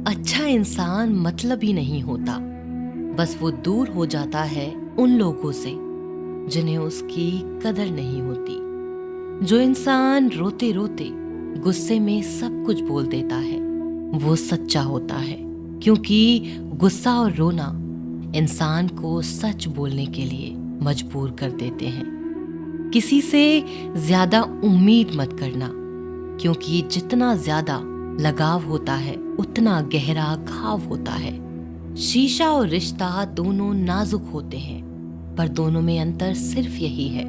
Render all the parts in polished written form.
अच्छा इंसान मतलबी नहीं होता, बस वो दूर हो जाता है उन लोगों से जिन्हें उसकी कदर नहीं होती। जो इंसान रोते रोते गुस्से में सब कुछ बोल देता है वो सच्चा होता है, क्योंकि गुस्सा और रोना इंसान को सच बोलने के लिए मजबूर कर देते हैं। किसी से ज्यादा उम्मीद मत करना, क्योंकि जितना ज्यादा लगाव होता है उतना गहरा घाव होता है। शीशा और रिश्ता दोनों नाजुक होते हैं, पर दोनों में अंतर सिर्फ यही है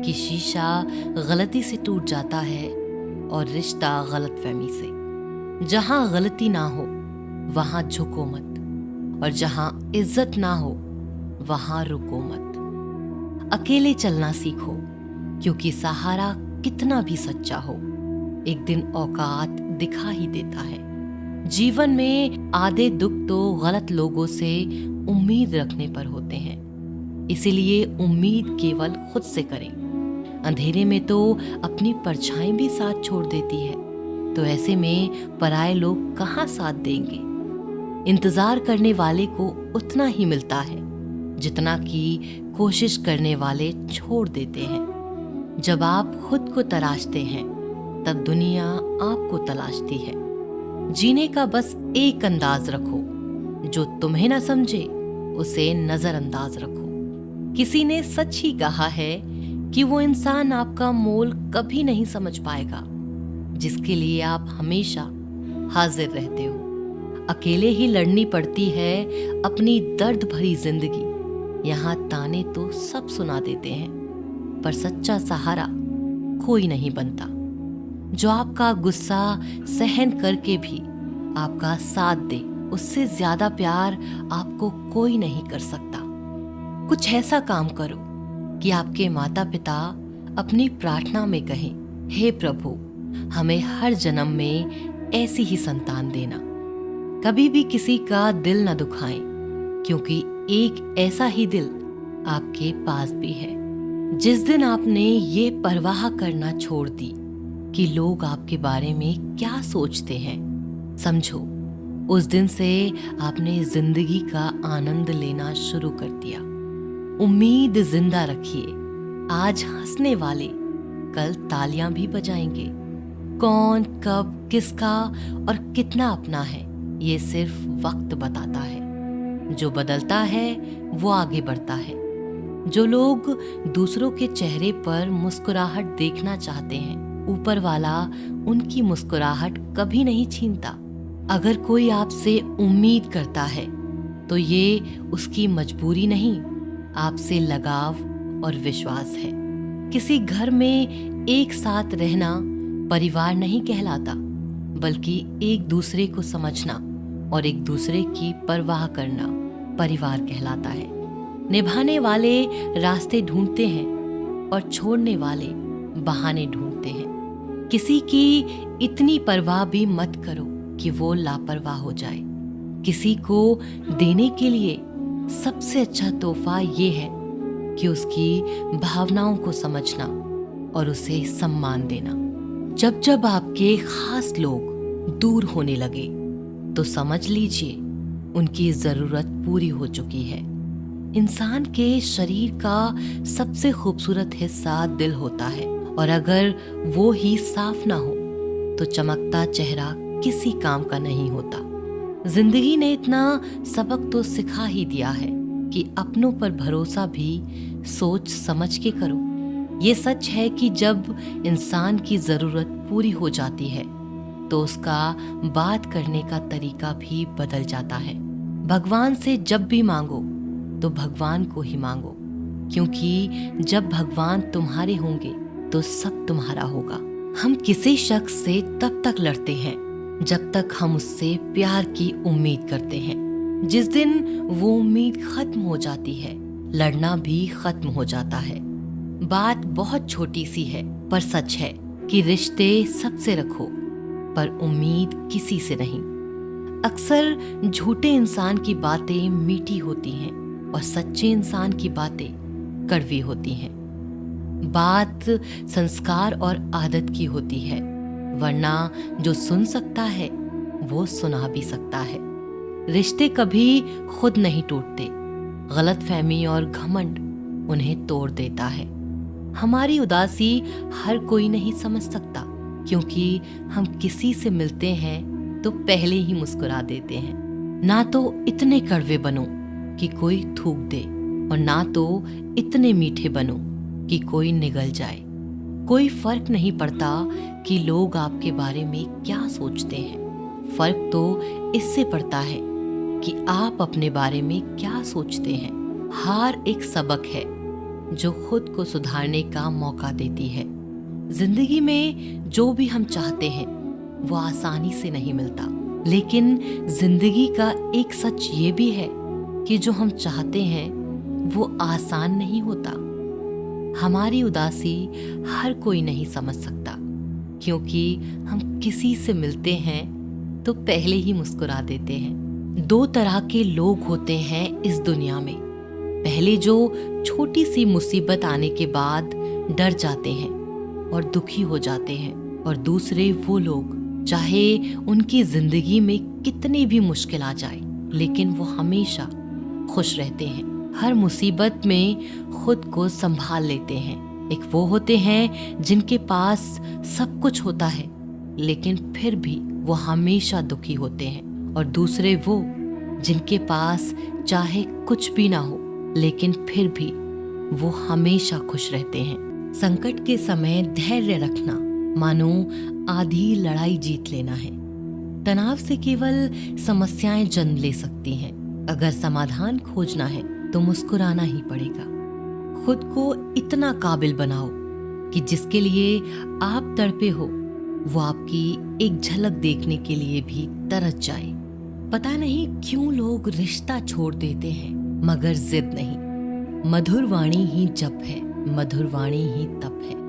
कि शीशा गलती से टूट जाता है और रिश्ता गलतफहमी से। जहां गलती ना हो वहां झुको मत, और जहां इज्जत ना हो वहां रुको मत। अकेले चलना सीखो, क्योंकि सहारा कितना भी सच्चा हो एक दिन औकात दिखा ही देता है। जीवन में आधे दुख तो गलत लोगों से उम्मीद रखने पर होते हैं, इसीलिए उम्मीद केवल खुद से करें। अंधेरे में तो अपनी परछाई भी साथ छोड़ देती है, तो ऐसे में पराये लोग कहाँ साथ देंगे। इंतजार करने वाले को उतना ही मिलता है जितना कि कोशिश करने वाले छोड़ देते हैं। जब आप खुद को तलाशते हैं तब दुनिया आपको तलाशती है। जीने का बस एक अंदाज रखो, जो तुम्हें ना समझे उसे नजरअंदाज रखो। किसी ने सच ही कहा है कि वो इंसान आपका मोल कभी नहीं समझ पाएगा जिसके लिए आप हमेशा हाजिर रहते हो। अकेले ही लड़नी पड़ती है अपनी दर्द भरी जिंदगी। यहाँ ताने तो सब सुना देते हैं, पर सच्चा सहारा कोई नहीं बनता। जो आपका गुस्सा सहन करके भी आपका साथ दे, उससे ज्यादा प्यार आपको कोई नहीं कर सकता। कुछ ऐसा काम करो कि आपके माता पिता अपनी प्रार्थना में कहें, हे प्रभु, हमें हर जन्म में ऐसी ही संतान देना। कभी भी किसी का दिल न दुखाएं, क्योंकि एक ऐसा ही दिल आपके पास भी है। जिस दिन आपने ये परवाह करना छोड़ दी कि लोग आपके बारे में क्या सोचते हैं, समझो उस दिन से आपने जिंदगी का आनंद लेना शुरू कर दिया। उम्मीद जिंदा रखिए, आज हंसने वाले कल तालियां भी बजाएंगे। कौन कब किसका और कितना अपना है ये सिर्फ वक्त बताता है। जो बदलता है वो आगे बढ़ता है। जो लोग दूसरों के चेहरे पर मुस्कुराहट देखना चाहते हैं, ऊपर वाला उनकी मुस्कुराहट कभी नहीं छीनता। अगर कोई आपसे उम्मीद करता है तो ये उसकी मजबूरी नहीं, आपसे लगाव और विश्वास है। किसी घर में एक साथ रहना परिवार नहीं कहलाता, बल्कि एक दूसरे को समझना और एक दूसरे की परवाह करना परिवार कहलाता है। निभाने वाले रास्ते ढूंढते हैं और छोड़ने वाले बहाने ढूंढते हैं। किसी की इतनी परवाह भी मत करो कि वो लापरवाह हो जाए। किसी को देने के लिए सबसे अच्छा तोहफा ये है कि उसकी भावनाओं को समझना और उसे सम्मान देना। जब जब आपके खास लोग दूर होने लगे तो समझ लीजिए उनकी जरूरत पूरी हो चुकी है। इंसान के शरीर का सबसे खूबसूरत हिस्सा दिल होता है, और अगर वो ही साफ ना हो तो चमकता चेहरा किसी काम का नहीं होता। जिंदगी ने इतना सबक तो सिखा ही दिया है कि अपनों पर भरोसा भी सोच समझ के करो। ये सच है कि जब इंसान की जरूरत पूरी हो जाती है तो उसका बात करने का तरीका भी बदल जाता है। भगवान से जब भी मांगो तो भगवान को ही मांगो, क्योंकि जब भगवान तुम्हारे होंगे तो सब तुम्हारा होगा। हम किसी शख्स से तब तक लड़ते हैं जब तक हम उससे प्यार की उम्मीद करते हैं। जिस दिन वो उम्मीद खत्म हो जाती है, लड़ना भी खत्म हो जाता है। बात बहुत छोटी सी है पर सच है कि रिश्ते सबसे रखो, पर उम्मीद किसी से नहीं। अक्सर झूठे इंसान की बातें मीठी होती हैं और सच्चे इंसान की बातें कड़वी होती हैं। बात संस्कार और आदत की होती है, वरना जो सुन सकता है वो सुना भी सकता है। रिश्ते कभी खुद नहीं टूटते, गलतफहमी और घमंड उन्हें तोड़ देता है। हमारी उदासी हर कोई नहीं समझ सकता, क्योंकि हम किसी से मिलते हैं तो पहले ही मुस्कुरा देते हैं। ना तो इतने कड़वे बनो कि कोई थूक दे, और ना तो इतने मीठे बनो कि कोई निगल जाए। कोई फर्क नहीं पड़ता कि लोग आपके बारे में क्या सोचते हैं, फर्क तो इससे पड़ता है कि आप अपने बारे में क्या सोचते हैं। हार एक सबक है जो खुद को सुधारने का मौका देती है। जिंदगी में जो भी हम चाहते हैं वो आसानी से नहीं मिलता, लेकिन जिंदगी का एक सच ये भी है कि जो हम चाहते हैं वो आसान नहीं होता। हमारी उदासी हर कोई नहीं समझ सकता, क्योंकि हम किसी से मिलते हैं तो पहले ही मुस्कुरा देते हैं। दो तरह के लोग होते हैं इस दुनिया में। पहले जो छोटी सी मुसीबत आने के बाद डर जाते हैं और दुखी हो जाते हैं, और दूसरे वो लोग चाहे उनकी जिंदगी में कितनी भी मुश्किल आ जाए लेकिन वो हमेशा खुश रहते हैं। हर मुसीबत में खुद को संभाल लेते हैं। एक वो होते हैं जिनके पास सब कुछ होता है लेकिन फिर भी वो हमेशा दुखी होते हैं, और दूसरे वो जिनके पास चाहे कुछ भी ना हो लेकिन फिर भी वो हमेशा खुश रहते हैं। संकट के समय धैर्य रखना मानो आधी लड़ाई जीत लेना है। तनाव से केवल समस्याएं जन्म ले सकती हैं। अगर समाधान खोजना है तो मुस्कुराना ही पड़ेगा। खुद को इतना काबिल बनाओ कि जिसके लिए आप तड़पे हो वो आपकी एक झलक देखने के लिए भी तरस जाए। पता नहीं क्यों लोग रिश्ता छोड़ देते हैं, मगर जिद नहीं। मधुर वाणी ही जप है, मधुर वाणी ही तप है।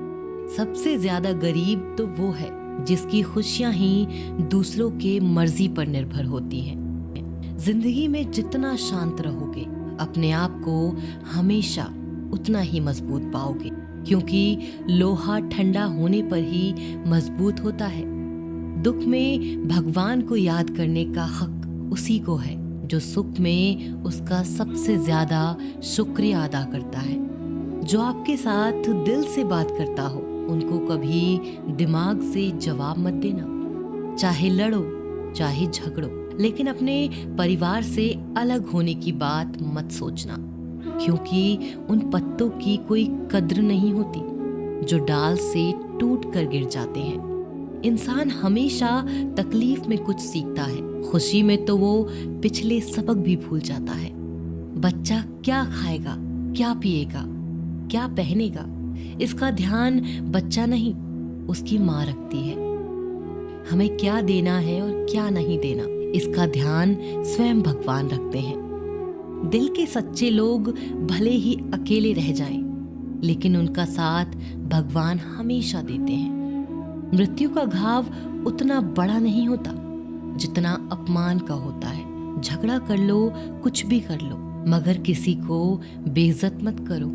सबसे ज्यादा गरीब तो वो है जिसकी खुशियां ही दूसरों के मर्जी पर निर्भर होती हैं। जिंदगी में जितना शांत रहोगे अपने आप को हमेशा उतना ही मजबूत पाओगे, क्योंकि लोहा ठंडा होने पर ही मजबूत होता है। दुख में भगवान को याद करने का हक उसी को है जो सुख में उसका सबसे ज्यादा शुक्रिया अदा करता है। जो आपके साथ दिल से बात करता हो उनको कभी दिमाग से जवाब मत देना। चाहे लड़ो चाहे झगड़ो, लेकिन अपने परिवार से अलग होने की बात मत सोचना, क्योंकि उन पत्तों की कोई कद्र नहीं होती जो डाल से टूट कर गिर जाते हैं। इंसान हमेशा तकलीफ में कुछ सीखता है, खुशी में तो वो पिछले सबक भी भूल जाता है। बच्चा क्या खाएगा, क्या पिएगा, क्या पहनेगा, इसका ध्यान बच्चा नहीं उसकी माँ रखती है। हमें क्या देना है और क्या नहीं देना, इसका ध्यान स्वयं भगवान रखते हैं। दिल के सच्चे लोग भले ही अकेले रह जाएं, लेकिन उनका साथ भगवान हमेशा देते हैं। मृत्यु का घाव उतना बड़ा नहीं होता जितना अपमान का होता है। झगड़ा कर लो, कुछ भी कर लो, मगर किसी को बेइज्जत मत करो।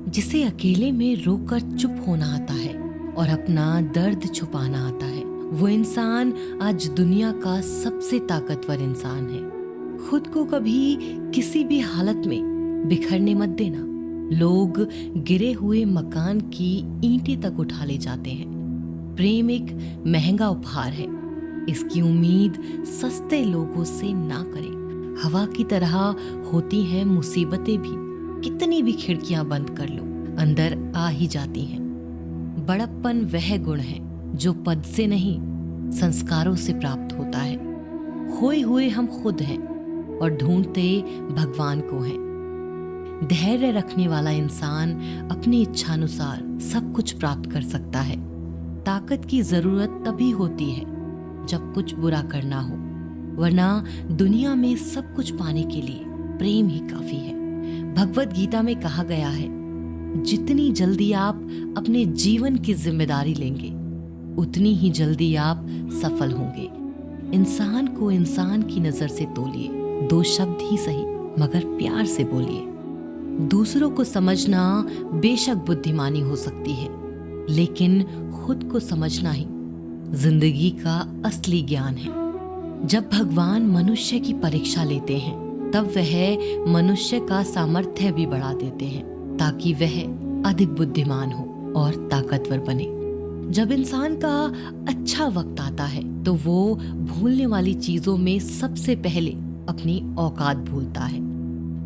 जिसे अकेले में रोकर चुप होना आता है और अपना दर्द छुपाना आता है, वो इंसान आज दुनिया का सबसे ताकतवर इंसान है। खुद को कभी किसी भी हालत में बिखरने मत देना। लोग गिरे हुए मकान की ईंटें तक उठा ले जाते हैं। प्रेम एक महंगा उपहार है, इसकी उम्मीद सस्ते लोगों से ना करें। हवा की तरह होती हैं मुसीबतें भी, कितनी भी खिड़कियां बंद कर लो अंदर आ ही जाती हैं। बड़प्पन वह गुण है जो पद से नहीं संस्कारों से प्राप्त होता है। खोए हुए हम खुद हैं और ढूंढते भगवान को हैं। धैर्य रखने वाला इंसान अपनी इच्छानुसार सब कुछ प्राप्त कर सकता है। ताकत की जरूरत तभी होती है जब कुछ बुरा करना हो, वरना दुनिया में सब कुछ पाने के लिए प्रेम ही काफी है। भगवत गीता में कहा गया है, जितनी जल्दी आप अपने जीवन की जिम्मेदारी लेंगे उतनी ही जल्दी आप सफल होंगे। इंसान को इंसान की नजर से तोलिए, 2 शब्द ही सही मगर प्यार से बोलिए। दूसरों को समझना बेशक बुद्धिमानी हो सकती है, लेकिन खुद को समझना ही जिंदगी का असली ज्ञान है। जब भगवान मनुष्य की परीक्षा लेते हैं तब वह मनुष्य का सामर्थ्य भी बढ़ा देते हैं ताकि वह अधिक बुद्धिमान हो और ताकतवर बने। जब इंसान का अच्छा वक्त आता है तो वो भूलने वाली चीजों में सबसे पहले अपनी औकात भूलता है।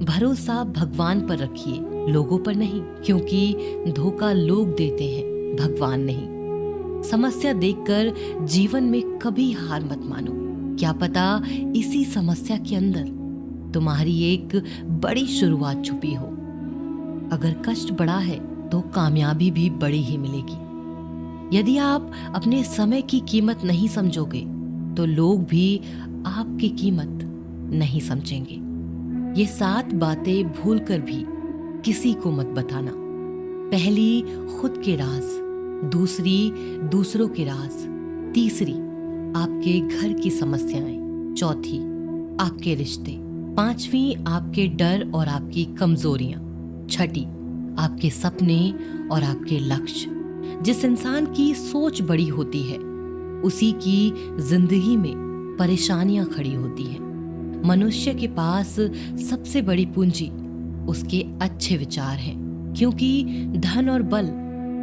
भरोसा भगवान पर रखिए, लोगों पर नहीं, क्योंकि धोखा लोग देते हैं, भगवान नहीं। समस्या देखकर जीवन में कभी हार मत मानो। क्या पता इसी समस्या के अंदर तुम्हारी एक बड़ी शुरुआत छुपी हो। अगर कष्ट बड़ा है तो कामयाबी भी बड़ी ही मिलेगी। यदि आप अपने समय की कीमत नहीं समझोगे तो लोग भी आपकी कीमत नहीं समझेंगे। ये 7 बातें भूलकर भी किसी को मत बताना। पहली, खुद के राज। दूसरी, दूसरों के राज। तीसरी, आपके घर की समस्याएं। चौथी, आपके रिश्ते। पांचवी, आपके डर और आपकी कमजोरियां। छठी, आपके सपने और आपके लक्ष्य। जिस इंसान की सोच बड़ी होती है उसी की जिंदगी में परेशानियां खड़ी होती हैं। मनुष्य के पास सबसे बड़ी पूंजी उसके अच्छे विचार हैं, क्योंकि धन और बल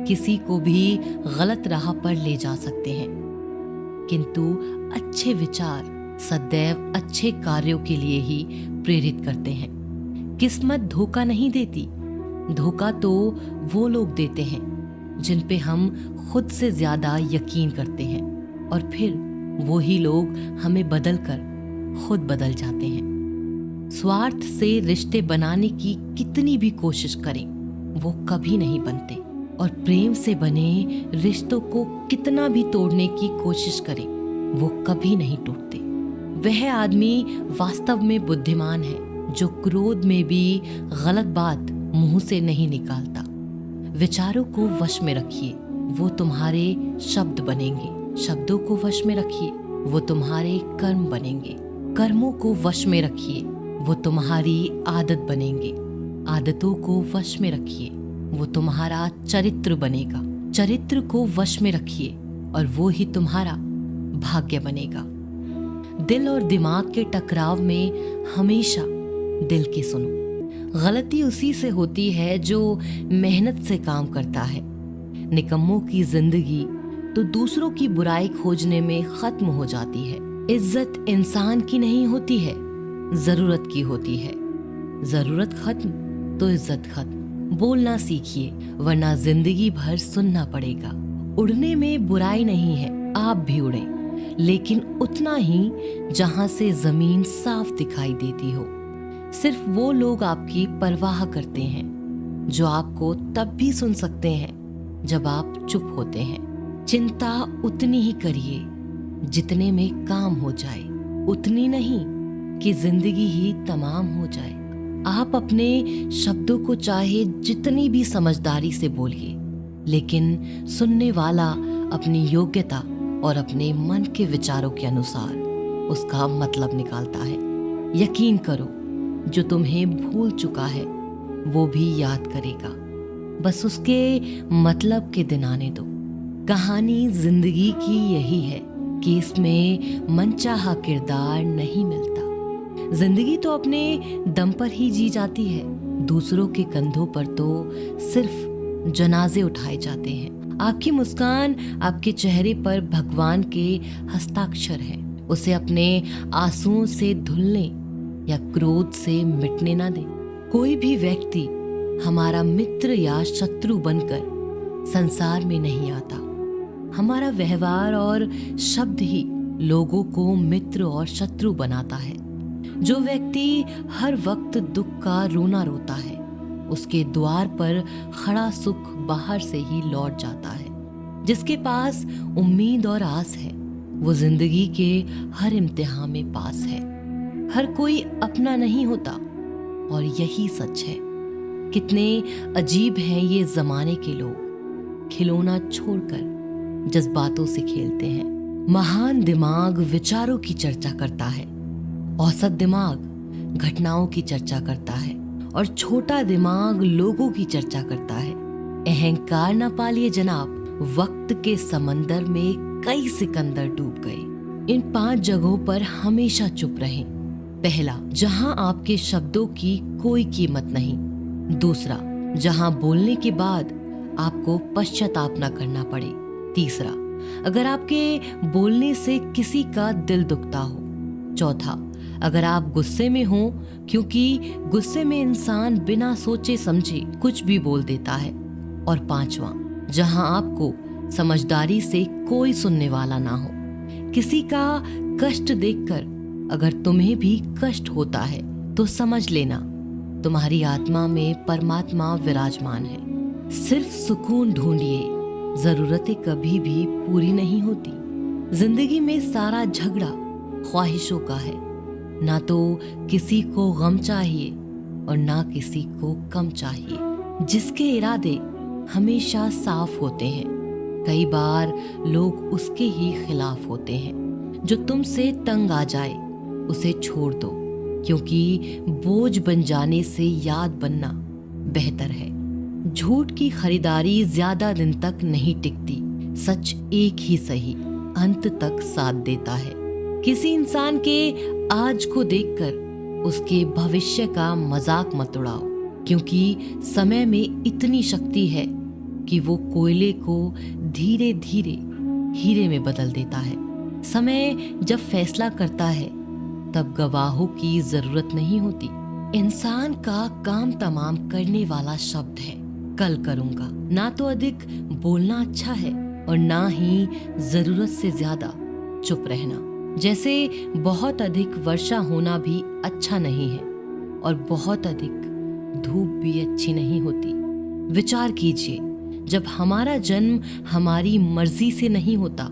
किसी को भी गलत राह पर ले जा सकते हैं, किंतु अच्छे विचार सदैव अच्छे कार्यों के लिए ही प्रेरित करते हैं। किस्मत धोखा नहीं देती। धोखा तो वो लोग देते हैं जिन पे हम खुद से ज्यादा यकीन करते हैं, और फिर वही लोग हमें बदलकर खुद बदल जाते हैं। स्वार्थ से रिश्ते बनाने की कितनी भी कोशिश करें वो कभी नहीं बनते, और प्रेम से बने रिश्तों को कितना भी तोड़ने की कोशिश करें वो कभी नहीं टूटते। वह आदमी वास्तव में बुद्धिमान है जो क्रोध में भी गलत बात मुंह से नहीं निकालता। विचारों को वश में रखिए, वो तुम्हारे शब्द बनेंगे। शब्दों को वश में रखिए, वो तुम्हारे कर्म बनेंगे। कर्मों को वश में रखिए, वो तुम्हारी आदत बनेंगे। आदतों को वश में रखिए, वो तुम्हारा चरित्र बनेगा। चरित्र को वश में रखिए और वो ही तुम्हारा भाग्य बनेगा। दिल और दिमाग के टकराव में हमेशा दिल की सुनो। गलती उसी से होती है जो मेहनत से काम करता है। निकम्मों की जिंदगी तो दूसरों की बुराई खोजने में खत्म हो जाती है। इज्जत इंसान की नहीं होती है, जरूरत की होती है। जरूरत खत्म तो इज्जत खत्म। बोलना सीखिए, वरना जिंदगी भर सुनना पड़ेगा। उड़ने में बुराई नहीं है, आप भी उड़ें, लेकिन उतना ही जहां से जमीन साफ दिखाई देती हो। सिर्फ वो लोग आपकी परवाह करते हैं जो आपको तब भी सुन सकते हैं जब आप चुप होते हैं। चिंता उतनी ही करिए जितने में काम हो जाए, उतनी नहीं कि जिंदगी ही तमाम हो जाए। आप अपने शब्दों को चाहे जितनी भी समझदारी से बोलिए, लेकिन सुनने वाला अपनी योग्यता और अपने मन के विचारों के अनुसार उसका मतलब निकालता है। यकीन करो, जो तुम्हें भूल चुका है वो भी याद करेगा, बस उसके मतलब के दिन आने दो। कहानी जिंदगी की यही है कि इसमें मनचाहा किरदार नहीं मिलता। जिंदगी तो अपने दम पर ही जी जाती है, दूसरों के कंधों पर तो सिर्फ जनाजे उठाए जाते हैं। आपकी मुस्कान, आपके चेहरे पर भगवान के हस्ताक्षर है। उसे अपने आंसुओं से धुलने या क्रोध से मिटने ना दें। कोई भी व्यक्ति हमारा मित्र या शत्रु बनकर संसार में नहीं आता। हमारा व्यवहार और शब्द ही लोगों को मित्र और शत्रु बनाता है। जो व्यक्ति हर वक्त दुख का रोना रोता है, उसके द्वार पर खड़ा सुख बाहर से ही लौट जाता है। जिसके पास उम्मीद और आस है, वो जिंदगी के हर इम्तिहान में पास है। हर कोई अपना नहीं होता, और यही सच है। कितने अजीब हैं ये जमाने के लोग, खिलौना छोड़कर जज्बातों से खेलते हैं। महान दिमाग विचारों की चर्चा करता है, औसत दिमाग घटनाओं की चर्चा करता है, और छोटा दिमाग लोगों की चर्चा करता है। अहंकार न पालिए जनाब, वक्त के समंदर में कई सिकंदर डूब गए। इन 5 जगहों पर हमेशा चुप रहें। पहला, जहां आपके शब्दों की कोई कीमत नहीं। दूसरा, जहां बोलने के बाद आपको पश्चाताप न करना पड़े। तीसरा, अगर आपके बोलने से किसी का दिल दुखता हो। चौथा, अगर आप गुस्से में हो, क्योंकि गुस्से में इंसान बिना सोचे समझे कुछ भी बोल देता है। और पांचवा, जहां आपको समझदारी से कोई सुनने वाला ना हो। किसी का कष्ट देखकर अगर तुम्हें भी कष्ट होता है तो समझ लेना तुम्हारी आत्मा में परमात्मा विराजमान है। सिर्फ सुकून ढूंढिए, जरूरतें कभी भी पूरी नहीं होती। जिंदगी में सारा झगड़ा ख्वाहिशों का है। ना तो किसी को गम चाहिए और ना किसी को कम चाहिए। जिसके इरादे हमेशा साफ होते हैं, कई बार लोग उसके ही खिलाफ होते हैं। जो तुमसे तंग आ जाए उसे छोड़ दो, क्योंकि बोझ बन जाने से याद बनना बेहतर है। झूठ की खरीदारी ज्यादा दिन तक नहीं टिकती। सच एक ही सही अंत तक साथ देता है। किसी इंसान के आज को देखकर उसके भविष्य का मजाक मत उड़ाओ, क्योंकि समय में इतनी शक्ति है कि वो कोयले को धीरे धीरे हीरे में बदल देता है। समय जब फैसला करता है तब गवाहों की जरूरत नहीं होती। इंसान का काम तमाम करने वाला शब्द है कल करूंगा। ना तो अधिक बोलना अच्छा है और ना ही जरूरत से ज्यादा चुप रहना। जैसे बहुत अधिक वर्षा होना भी अच्छा नहीं है और बहुत अधिक धूप भी अच्छी नहीं होती। विचार कीजिए, जब हमारा जन्म हमारी मर्जी से नहीं होता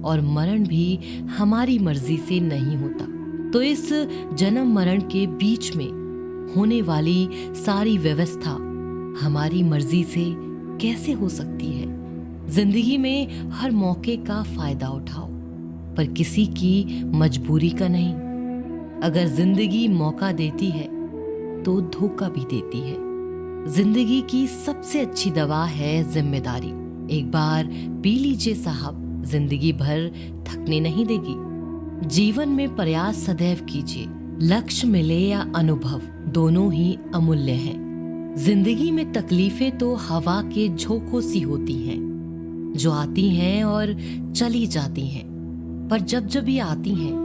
और मरण भी हमारी मर्जी से नहीं होता, तो इस जन्म मरण के बीच में होने वाली सारी व्यवस्था हमारी मर्जी से कैसे हो सकती है। जिंदगी में हर मौके का फायदा उठाओ, पर किसी की मजबूरी का नहीं। अगर जिंदगी मौका देती है तो धोखा भी देती है। जिंदगी की सबसे अच्छी दवा है जिम्मेदारी। एक बार पी लीजिए साहब, जिंदगी भर थकने नहीं देगी। जीवन में प्रयास सदैव कीजिए। लक्ष्य मिले या अनुभव, दोनों ही अमूल्य हैं। जिंदगी में तकलीफें तो हवा के झोंकों सी होती हैं, जो आती हैं और चली जाती हैं, पर जब जब ये आती हैं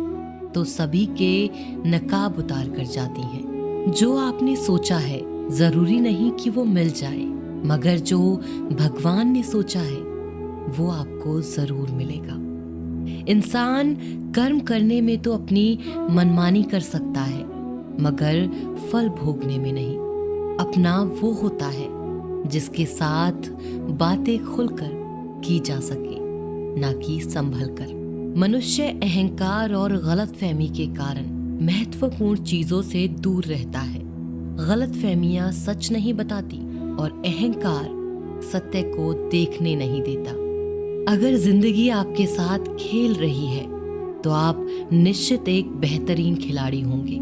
तो सभी के नकाब उतार कर जाती हैं। जो आपने सोचा है जरूरी नहीं कि वो मिल जाए, मगर जो भगवान ने सोचा है वो आपको जरूर मिलेगा। इंसान कर्म करने में तो अपनी मनमानी कर सकता है, मगर फल भोगने में नहीं। अपना वो होता है जिसके साथ बातें खुलकर की जा सके, ना कि संभल कर। मनुष्य अहंकार और गलतफहमी के कारण महत्वपूर्ण चीजों से दूर रहता है। गलतफहमियां सच नहीं बताती और अहंकार सत्य को देखने नहीं देता। अगर जिंदगी आपके साथ खेल रही है तो आप निश्चित एक बेहतरीन खिलाड़ी होंगे।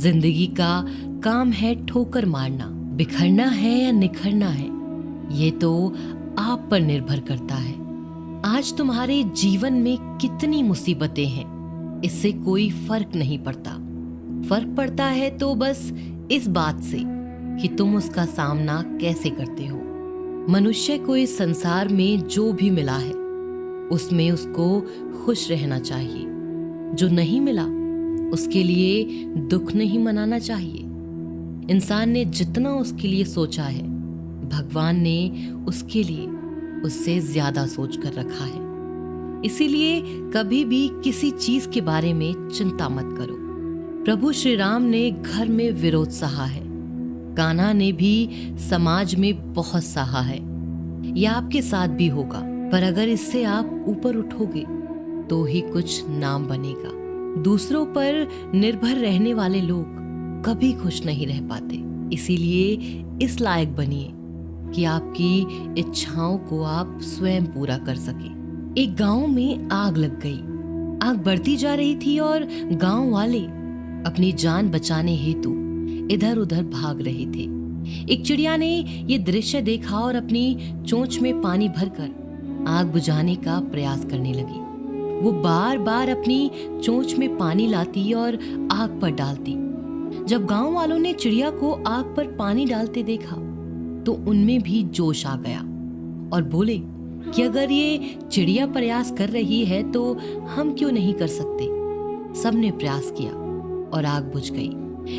जिंदगी का काम है ठोकर मारना। बिखरना है या निखरना है, ये तो आप पर निर्भर करता है। आज तुम्हारे जीवन में कितनी मुसीबतें हैं, इससे कोई फर्क नहीं पड़ता। फर्क पड़ता है तो बस इस बात से कि तुम उसका सामना कैसे करते हो। मनुष्य को इस संसार में जो भी मिला है उसमें उसको खुश रहना चाहिए। जो नहीं मिला उसके लिए दुख नहीं मनाना चाहिए। इंसान ने जितना उसके लिए सोचा है, भगवान ने उसके लिए उससे ज्यादा सोच कर रखा है। इसीलिए कभी भी किसी चीज के बारे में चिंता मत करो। प्रभु श्री राम ने घर में विरोध सहा है, कान्हा ने भी समाज में बहुत सहा है। यह आपके साथ भी होगा, पर अगर इससे आप ऊपर उठोगे तो ही कुछ नाम बनेगा। दूसरों पर निर्भर रहने वाले लोग कभी खुश नहीं रह पाते। इसीलिए इस लायक बनिए कि आपकी इच्छाओं को आप स्वयं पूरा कर सके। एक गांव में आग लग गई। आग बढ़ती जा रही थी और गांव वाले अपनी जान बचाने हेतु इधर उधर भाग रहे थे। एक चिड़िया ने ये दृश्य देखा और अपनी चोंच में पानी भरकर आग बुझाने का प्रयास करने लगी। वो बार बार अपनी चोंच में पानी लाती और आग पर डालती। जब गांव वालों ने चिड़िया को आग पर पानी डालते देखा तो उनमें भी जोश आ गया और बोले कि अगर ये चिड़िया प्रयास कर रही है तो हम क्यों नहीं कर सकते। सबने प्रयास किया और आग बुझ गई।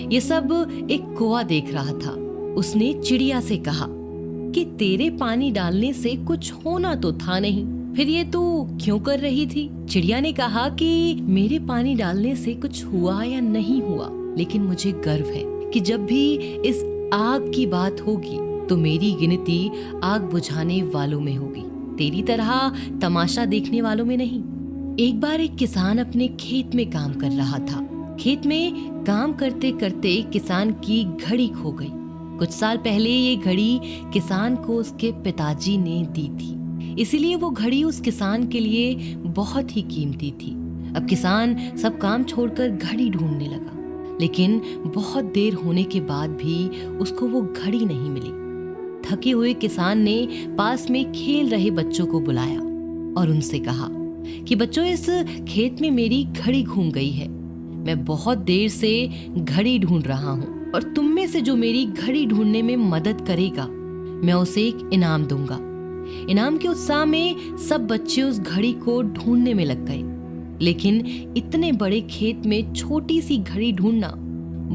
ये सब एक कौवा देख रहा था। उसने चिड़िया से कहा कि तेरे पानी डालने से कुछ होना तो था नहीं, फिर ये तू क्यों कर रही थी। चिड़िया ने कहा कि मेरे पानी डालने से कुछ हुआ या नहीं हुआ, लेकिन मुझे गर्व है कि जब भी इस आग की बात होगी तो मेरी गिनती आग बुझाने वालों में होगी, तेरी तरह तमाशा देखने वालों में नहीं। एक बार एक किसान अपने खेत में काम कर रहा था। खेत में काम करते करते किसान की घड़ी खो गई। कुछ साल पहले ये घड़ी किसान को उसके पिताजी ने दी थी, इसीलिए वो घड़ी उस किसान के लिए बहुत ही कीमती थी। अब किसान सब काम छोड़कर घड़ी ढूंढने लगा, लेकिन बहुत देर होने के बाद भी उसको वो घड़ी नहीं मिली। थके हुए किसान ने पास में खेल रहे बच्चों को बुलाया और उनसे कहा कि बच्चों, इस खेत में मेरी घड़ी घूम गई है। मैं बहुत देर से घड़ी ढूंढ रहा हूँ और तुम में से जो मेरी घड़ी ढूंढने में मदद करेगा मैं उसे एक इनाम दूंगा। इनाम के उत्साह में सब बच्चे उस घड़ी को ढूंढने में लग गए, लेकिन इतने बड़े खेत में छोटी सी घड़ी ढूंढना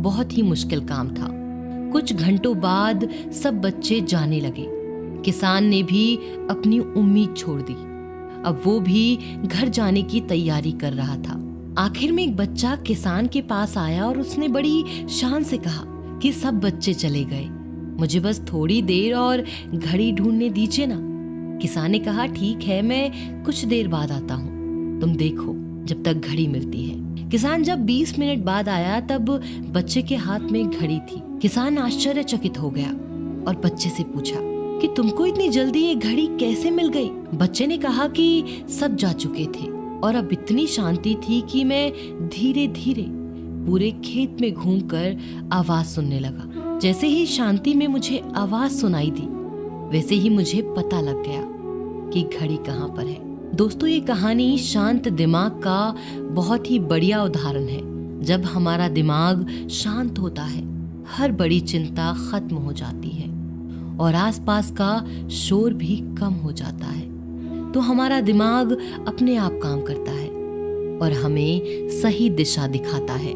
बहुत ही मुश्किल काम था। कुछ घंटों बाद सब बच्चे जाने लगे। किसान ने भी अपनी उम्मीद छोड़ दी। अब वो भी घर जाने की तैयारी कर रहा था। आखिर में एक बच्चा किसान के पास आया और उसने बड़ी शान से कहा कि सब बच्चे चले गए, मुझे बस थोड़ी देर और घड़ी ढूंढने दीजिए ना। किसान ने कहा, ठीक है, मैं कुछ देर बाद आता हूँ, तुम देखो जब तक घड़ी मिलती है। किसान जब 20 मिनट बाद आया तब बच्चे के हाथ में घड़ी थी। किसान आश्चर्यचकित हो गया और बच्चे से पूछा कि तुमको इतनी जल्दी ये घड़ी कैसे मिल गई। बच्चे ने कहा कि सब जा चुके थे और अब इतनी शांति थी कि मैं धीरे धीरे पूरे खेत में घूमकर आवाज सुनने लगा। जैसे ही शांति में मुझे आवाज सुनाई दी, वैसे ही मुझे पता लग गया कि घड़ी कहाँ पर है। दोस्तों, ये कहानी शांत दिमाग का बहुत ही बढ़िया उदाहरण है। जब हमारा दिमाग शांत होता है, हर बड़ी चिंता खत्म हो जाती है और आसपास का शोर भी कम हो जाता है, तो हमारा दिमाग अपने आप काम करता है और हमें सही दिशा दिखाता है।